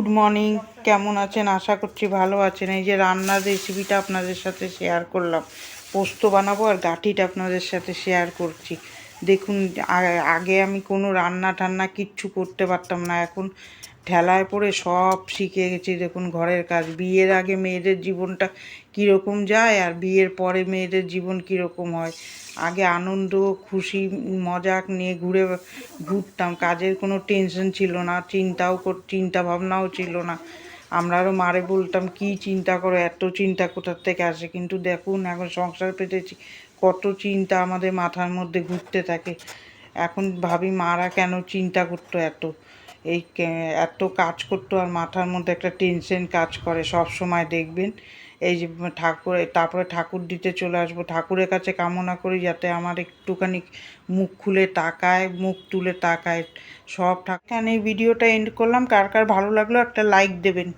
Good morning, কেমন আছেন? আশা করছি ভালো আছেন। এই যে রান্নার রেসিপিটা আপনাদের সাথে শেয়ার করলাম, পোস্ত বানাবো আর গাঁঠিটা আপনাদের সাথে শেয়ার করছি। দেখুন, আগে আমি কোনো রান্না টান্না কিচ্ছু করতে পারতাম না, এখন ঠেলায় পড়ে সব শিখে গেছি। দেখুন, ঘরের কাজ। বিয়ের আগে মেয়েদের জীবনটা কীরকম যায় আর বিয়ের পরে মেয়েদের জীবন কীরকম হয়। আগে আনন্দ, খুশি, মজাক নিয়ে ঘুরতাম, কাজের কোনো টেনশন ছিল না, চিন্তা ভাবনাও ছিল না। আমরা আরও মারে বলতাম, কি চিন্তা করো, এত চিন্তা কোথার থেকে আসে। কিন্তু দেখুন, এখন সংসার পেতেছি, কত চিন্তা আমাদের মাথার মধ্যে ঘুরতে থাকে। এখন ভাবি মারা কেন চিন্তা করতো এত, এত কাজ করতো আর মাথার মধ্যে একটা টেনশন কাজ করে সব সময়। দেখবেন এই যে তারপরে ঠাকুর দিতে চলে আসবো, ঠাকুরের কাছে কামনা করি যাতে আমার একটুখানি মুখ তুলে তাকায় সব ঠাকুর। এই ভিডিওটা এন্ড করলাম। কার কার ভালো লাগলো একটা লাইক দেবেন।